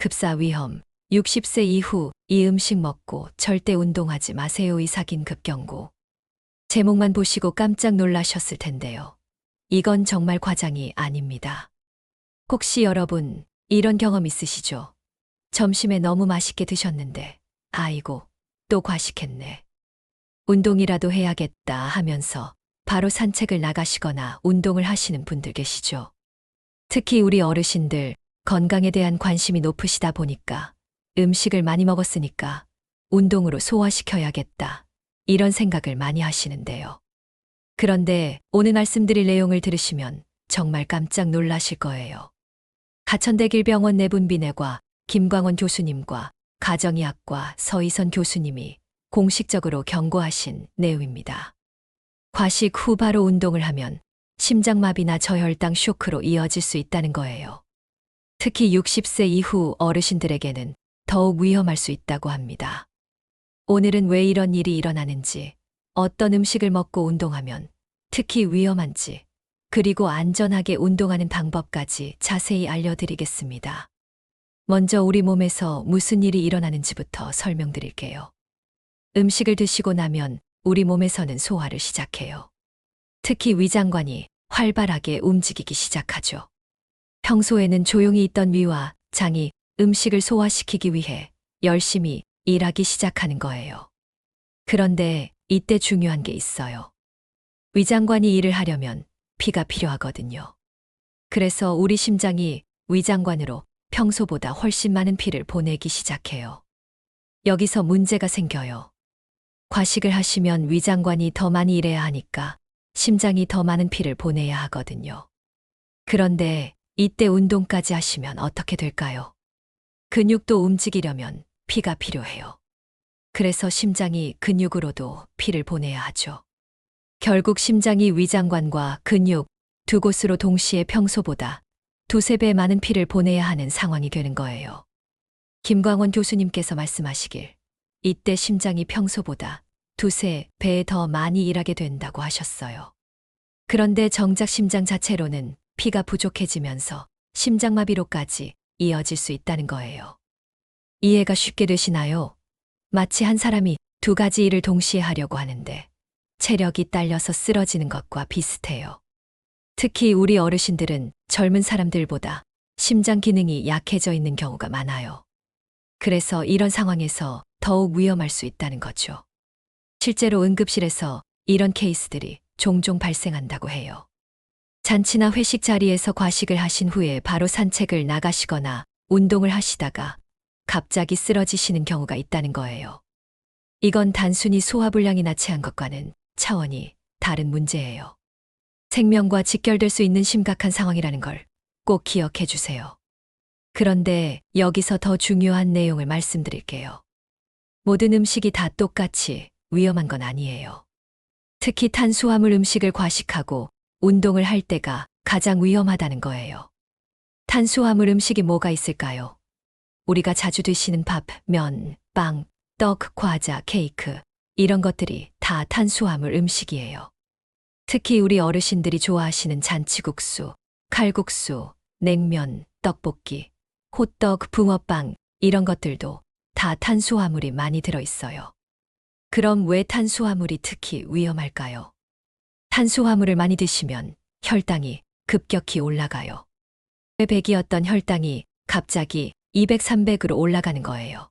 급사 위험. 60세 이후 이 음식 먹고 절대 운동하지 마세요. 이삭인 급경고. 제목만 보시고 깜짝 놀라셨을 텐데요. 이건 정말 과장이 아닙니다. 혹시 여러분 이런 경험 있으시죠? 점심에 너무 맛있게 드셨는데, 아이고, 또 과식했네. 운동이라도 해야겠다 하면서 바로 산책을 나가시거나 운동을 하시는 분들 계시죠? 특히 우리 어르신들 건강에 대한 관심이 높으시다 보니까 음식을 많이 먹었으니까 운동으로 소화시켜야겠다. 이런 생각을 많이 하시는데요. 그런데 오늘 말씀드릴 내용을 들으시면 정말 깜짝 놀라실 거예요. 가천대길병원 내분비내과 김광원 교수님과 가정의학과 서희선 교수님이 공식적으로 경고하신 내용입니다. 과식 후 바로 운동을 하면 심장마비나 저혈당 쇼크로 이어질 수 있다는 거예요. 특히 60세 이후 어르신들에게는 더욱 위험할 수 있다고 합니다. 오늘은 왜 이런 일이 일어나는지, 어떤 음식을 먹고 운동하면 특히 위험한지, 그리고 안전하게 운동하는 방법까지 자세히 알려드리겠습니다. 먼저 우리 몸에서 무슨 일이 일어나는지부터 설명드릴게요. 음식을 드시고 나면 우리 몸에서는 소화를 시작해요. 특히 위장관이 활발하게 움직이기 시작하죠. 평소에는 조용히 있던 위와 장이 음식을 소화시키기 위해 열심히 일하기 시작하는 거예요. 그런데 이때 중요한 게 있어요. 위장관이 일을 하려면 피가 필요하거든요. 그래서 우리 심장이 위장관으로 평소보다 훨씬 많은 피를 보내기 시작해요. 여기서 문제가 생겨요. 과식을 하시면 위장관이 더 많이 일해야 하니까 심장이 더 많은 피를 보내야 하거든요. 그런데 이때 운동까지 하시면 어떻게 될까요? 근육도 움직이려면 피가 필요해요. 그래서 심장이 근육으로도 피를 보내야 하죠. 결국 심장이 위장관과 근육 두 곳으로 동시에 평소보다 두세 배 많은 피를 보내야 하는 상황이 되는 거예요. 김광원 교수님께서 말씀하시길, 이때 심장이 평소보다 두세 배 더 많이 일하게 된다고 하셨어요. 그런데 정작 심장 자체로는 피가 부족해지면서 심장마비로까지 이어질 수 있다는 거예요. 이해가 쉽게 되시나요? 마치 한 사람이 두 가지 일을 동시에 하려고 하는데 체력이 딸려서 쓰러지는 것과 비슷해요. 특히 우리 어르신들은 젊은 사람들보다 심장 기능이 약해져 있는 경우가 많아요. 그래서 이런 상황에서 더욱 위험할 수 있다는 거죠. 실제로 응급실에서 이런 케이스들이 종종 발생한다고 해요. 잔치나 회식 자리에서 과식을 하신 후에 바로 산책을 나가시거나 운동을 하시다가 갑자기 쓰러지시는 경우가 있다는 거예요. 이건 단순히 소화불량이나 체한 것과는 차원이 다른 문제예요. 생명과 직결될 수 있는 심각한 상황이라는 걸 꼭 기억해 주세요. 그런데 여기서 더 중요한 내용을 말씀드릴게요. 모든 음식이 다 똑같이 위험한 건 아니에요. 특히 탄수화물 음식을 과식하고 운동을 할 때가 가장 위험하다는 거예요. 탄수화물 음식이 뭐가 있을까요? 우리가 자주 드시는 밥, 면, 빵, 떡, 과자, 케이크, 이런 것들이 다 탄수화물 음식이에요. 특히 우리 어르신들이 좋아하시는 잔치국수, 칼국수, 냉면, 떡볶이, 호떡, 붕어빵, 이런 것들도 다 탄수화물이 많이 들어있어요. 그럼 왜 탄수화물이 특히 위험할까요? 탄수화물을 많이 드시면 혈당이 급격히 올라가요. 100이었던 혈당이 갑자기 200, 300으로 올라가는 거예요.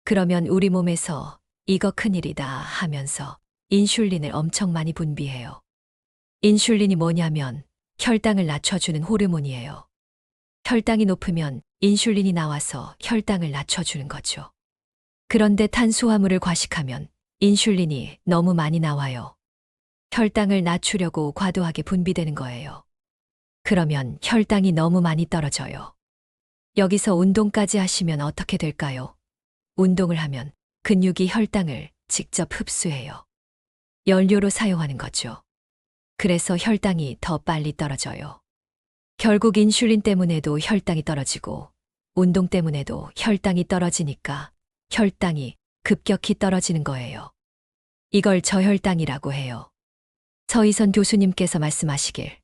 그러면 우리 몸에서 이거 큰일이다 하면서 인슐린을 엄청 많이 분비해요. 인슐린이 뭐냐면 혈당을 낮춰주는 호르몬이에요. 혈당이 높으면 인슐린이 나와서 혈당을 낮춰주는 거죠. 그런데 탄수화물을 과식하면 인슐린이 너무 많이 나와요. 혈당을 낮추려고 과도하게 분비되는 거예요. 그러면 혈당이 너무 많이 떨어져요. 여기서 운동까지 하시면 어떻게 될까요? 운동을 하면 근육이 혈당을 직접 흡수해요. 연료로 사용하는 거죠. 그래서 혈당이 더 빨리 떨어져요. 결국 인슐린 때문에도 혈당이 떨어지고 운동 때문에도 혈당이 떨어지니까 혈당이 급격히 떨어지는 거예요. 이걸 저혈당이라고 해요. 서희선 교수님께서 말씀하시길,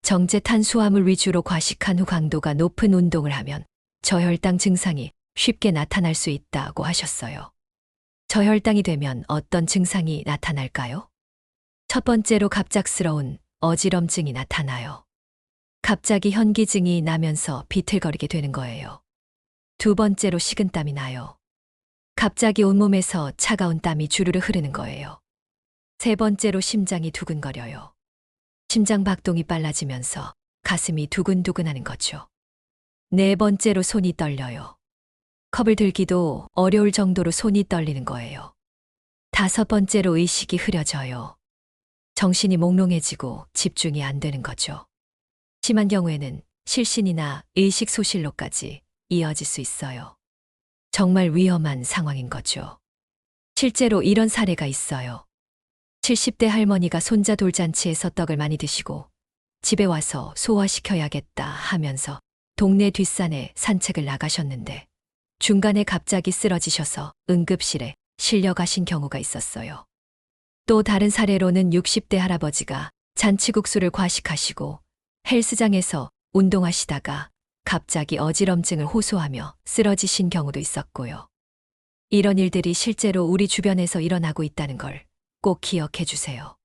정제 탄수화물 위주로 과식한 후 강도가 높은 운동을 하면 저혈당 증상이 쉽게 나타날 수 있다고 하셨어요. 저혈당이 되면 어떤 증상이 나타날까요? 첫 번째로 갑작스러운 어지럼증이 나타나요. 갑자기 현기증이 나면서 비틀거리게 되는 거예요. 두 번째로 식은땀이 나요. 갑자기 온몸에서 차가운 땀이 주르르 흐르는 거예요. 세 번째로 심장이 두근거려요. 심장 박동이 빨라지면서 가슴이 두근두근하는 거죠. 네 번째로 손이 떨려요. 컵을 들기도 어려울 정도로 손이 떨리는 거예요. 다섯 번째로 의식이 흐려져요. 정신이 몽롱해지고 집중이 안 되는 거죠. 심한 경우에는 실신이나 의식 소실로까지 이어질 수 있어요. 정말 위험한 상황인 거죠. 실제로 이런 사례가 있어요. 70대 할머니가 손자 돌잔치에서 떡을 많이 드시고 집에 와서 소화시켜야겠다 하면서 동네 뒷산에 산책을 나가셨는데 중간에 갑자기 쓰러지셔서 응급실에 실려가신 경우가 있었어요. 또 다른 사례로는 60대 할아버지가 잔치국수를 과식하시고 헬스장에서 운동하시다가 갑자기 어지럼증을 호소하며 쓰러지신 경우도 있었고요. 이런 일들이 실제로 우리 주변에서 일어나고 있다는 걸 꼭 기억해 주세요.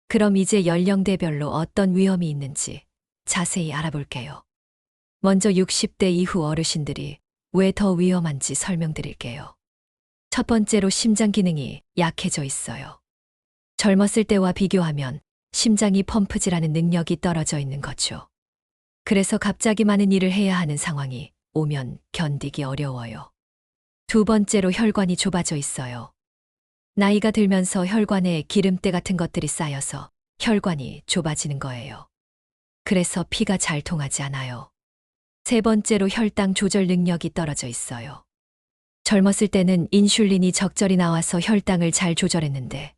그럼 이제 연령대별로 어떤 위험이 있는지 자세히 알아볼게요. 먼저 60대 이후 어르신들이 왜 더 위험한지 설명드릴게요. 첫 번째로 심장 기능이 약해져 있어요. 젊었을 때와 비교하면 심장이 펌프질하는 능력이 떨어져 있는 거죠. 그래서 갑자기 많은 일을 해야 하는 상황이 오면 견디기 어려워요. 두 번째로 혈관이 좁아져 있어요. 나이가 들면서 혈관에 기름때 같은 것들이 쌓여서 혈관이 좁아지는 거예요. 그래서 피가 잘 통하지 않아요. 세 번째로 혈당 조절 능력이 떨어져 있어요. 젊었을 때는 인슐린이 적절히 나와서 혈당을 잘 조절했는데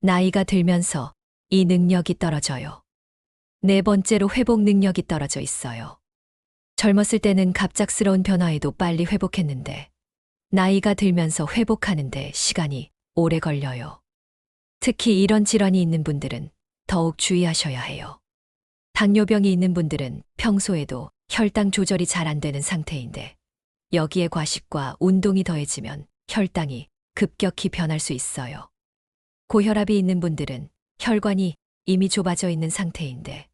나이가 들면서 이 능력이 떨어져요. 네 번째로 회복 능력이 떨어져 있어요. 젊었을 때는 갑작스러운 변화에도 빨리 회복했는데 나이가 들면서 회복하는데 시간이 오래 걸려요. 특히 이런 질환이 있는 분들은 더욱 주의하셔야 해요. 당뇨병이 있는 분들은 평소에도 혈당 조절이 잘 안 되는 상태인데 여기에 과식과 운동이 더해지면 혈당이 급격히 변할 수 있어요. 고혈압이 있는 분들은 혈관이 이미 좁아져 있는 상태인데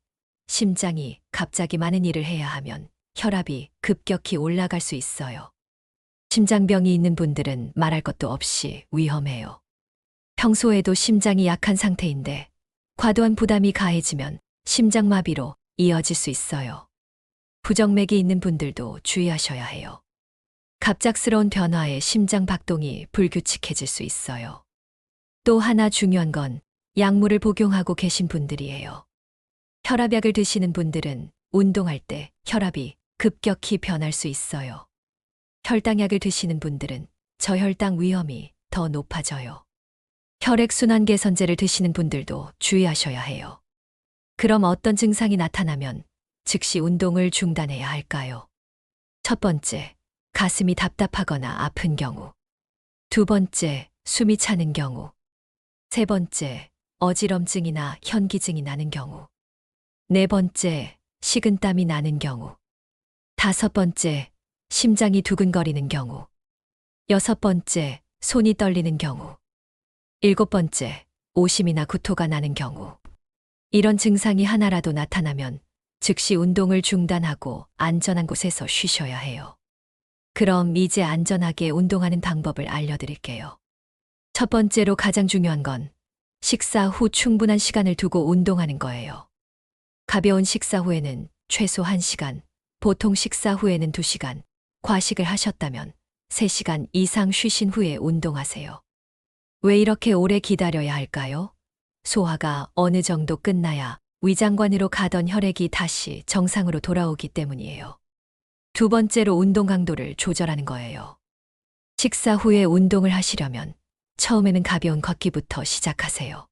심장이 갑자기 많은 일을 해야 하면 혈압이 급격히 올라갈 수 있어요. 심장병이 있는 분들은 말할 것도 없이 위험해요. 평소에도 심장이 약한 상태인데 과도한 부담이 가해지면 심장마비로 이어질 수 있어요. 부정맥이 있는 분들도 주의하셔야 해요. 갑작스러운 변화에 심장 박동이 불규칙해질 수 있어요. 또 하나 중요한 건 약물을 복용하고 계신 분들이에요. 혈압약을 드시는 분들은 운동할 때 혈압이 급격히 변할 수 있어요. 혈당약을 드시는 분들은 저혈당 위험이 더 높아져요. 혈액순환 개선제를 드시는 분들도 주의하셔야 해요. 그럼 어떤 증상이 나타나면 즉시 운동을 중단해야 할까요? 첫 번째, 가슴이 답답하거나 아픈 경우. 두 번째, 숨이 차는 경우. 세 번째, 어지럼증이나 현기증이 나는 경우. 네 번째, 식은땀이 나는 경우. 다섯 번째, 심장이 두근거리는 경우. 여섯 번째, 손이 떨리는 경우. 일곱 번째, 오심이나 구토가 나는 경우. 이런 증상이 하나라도 나타나면 즉시 운동을 중단하고 안전한 곳에서 쉬셔야 해요. 그럼 이제 안전하게 운동하는 방법을 알려드릴게요. 첫 번째로 가장 중요한 건 식사 후 충분한 시간을 두고 운동하는 거예요. 가벼운 식사 후에는 최소 1시간, 보통 식사 후에는 2시간, 과식을 하셨다면 3시간 이상 쉬신 후에 운동하세요. 왜 이렇게 오래 기다려야 할까요? 소화가 어느 정도 끝나야 위장관으로 가던 혈액이 다시 정상으로 돌아오기 때문이에요. 두 번째로 운동 강도를 조절하는 거예요. 식사 후에 운동을 하시려면 처음에는 가벼운 걷기부터 시작하세요.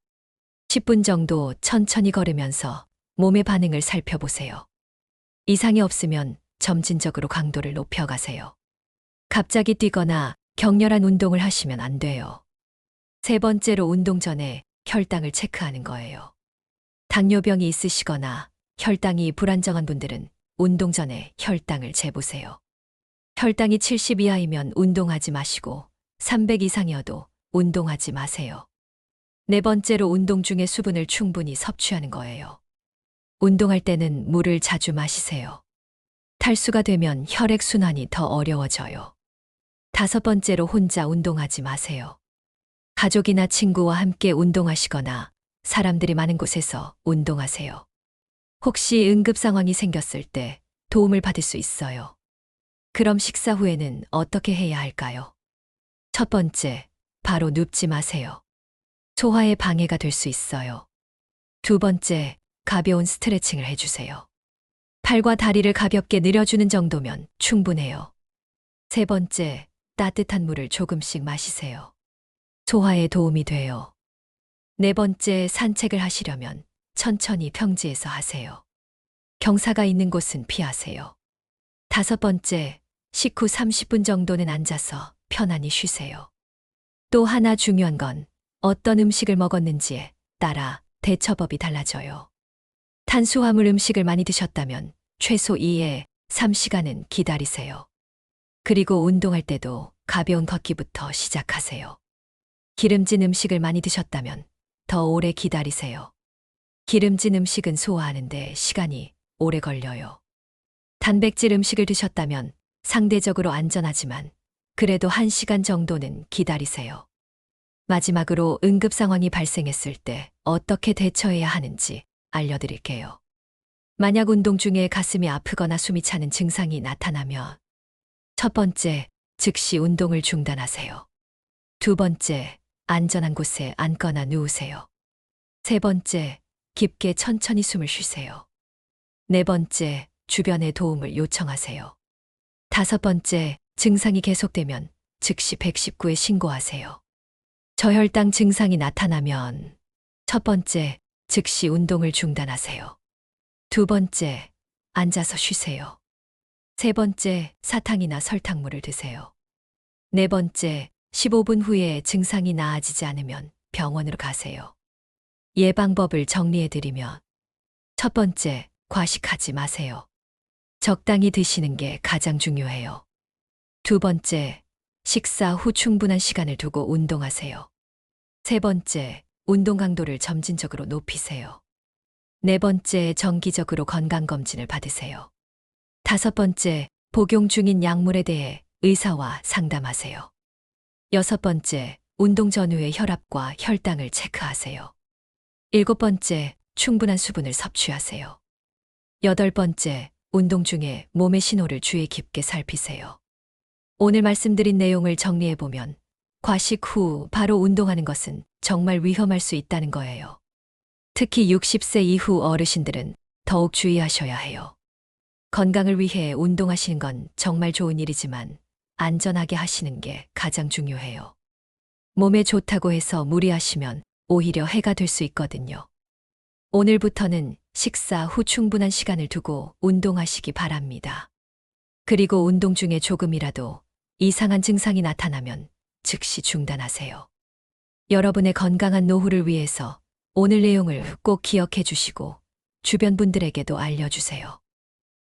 10분 정도 천천히 걸으면서 몸의 반응을 살펴보세요. 이상이 없으면 점진적으로 강도를 높여가세요. 갑자기 뛰거나 격렬한 운동을 하시면 안 돼요. 세 번째로 운동 전에 혈당을 체크하는 거예요. 당뇨병이 있으시거나 혈당이 불안정한 분들은 운동 전에 혈당을 재보세요. 혈당이 70 이하이면 운동하지 마시고 300 이상이어도 운동하지 마세요. 네 번째로 운동 중에 수분을 충분히 섭취하는 거예요. 운동할 때는 물을 자주 마시세요. 탈수가 되면 혈액순환이 더 어려워져요. 다섯 번째로 혼자 운동하지 마세요. 가족이나 친구와 함께 운동하시거나 사람들이 많은 곳에서 운동하세요. 혹시 응급 상황이 생겼을 때 도움을 받을 수 있어요. 그럼 식사 후에는 어떻게 해야 할까요? 첫 번째, 바로 눕지 마세요. 소화에 방해가 될 수 있어요. 두 번째, 가벼운 스트레칭을 해주세요. 팔과 다리를 가볍게 늘려주는 정도면 충분해요. 세 번째, 따뜻한 물을 조금씩 마시세요. 소화에 도움이 돼요. 네 번째, 산책을 하시려면 천천히 평지에서 하세요. 경사가 있는 곳은 피하세요. 다섯 번째, 식후 30분 정도는 앉아서 편안히 쉬세요. 또 하나 중요한 건 어떤 음식을 먹었는지에 따라 대처법이 달라져요. 탄수화물 음식을 많이 드셨다면 최소 2에 3시간은 기다리세요. 그리고 운동할 때도 가벼운 걷기부터 시작하세요. 기름진 음식을 많이 드셨다면 더 오래 기다리세요. 기름진 음식은 소화하는데 시간이 오래 걸려요. 단백질 음식을 드셨다면 상대적으로 안전하지만 그래도 1시간 정도는 기다리세요. 마지막으로 응급 상황이 발생했을 때 어떻게 대처해야 하는지 알려드릴게요. 만약 운동 중에 가슴이 아프거나 숨이 차는 증상이 나타나면 첫 번째, 즉시 운동을 중단하세요. 두 번째, 안전한 곳에 앉거나 누우세요. 세 번째, 깊게 천천히 숨을 쉬세요. 네 번째, 주변의 도움을 요청하세요. 다섯 번째, 증상이 계속되면 즉시 119에 신고하세요. 저혈당 증상이 나타나면 첫 번째, 즉시 운동을 중단하세요. 두 번째, 앉아서 쉬세요. 세 번째, 사탕이나 설탕물을 드세요. 네 번째, 15분 후에 증상이 나아지지 않으면 병원으로 가세요. 예방법을 정리해드리면 첫 번째, 과식하지 마세요. 적당히 드시는 게 가장 중요해요. 두 번째, 식사 후 충분한 시간을 두고 운동하세요. 세 번째, 운동 강도를 점진적으로 높이세요. 네 번째, 정기적으로 건강검진을 받으세요. 다섯 번째, 복용 중인 약물에 대해 의사와 상담하세요. 여섯 번째, 운동 전후의 혈압과 혈당을 체크하세요. 일곱 번째, 충분한 수분을 섭취하세요. 여덟 번째, 운동 중에 몸의 신호를 주의 깊게 살피세요. 오늘 말씀드린 내용을 정리해보면 과식 후 바로 운동하는 것은 정말 위험할 수 있다는 거예요. 특히 60세 이후 어르신들은 더욱 주의하셔야 해요. 건강을 위해 운동하시는 건 정말 좋은 일이지만 안전하게 하시는 게 가장 중요해요. 몸에 좋다고 해서 무리하시면 오히려 해가 될 수 있거든요. 오늘부터는 식사 후 충분한 시간을 두고 운동하시기 바랍니다. 그리고 운동 중에 조금이라도 이상한 증상이 나타나면 즉시 중단하세요. 여러분의 건강한 노후를 위해서 오늘 내용을 꼭 기억해 주시고 주변 분들에게도 알려주세요.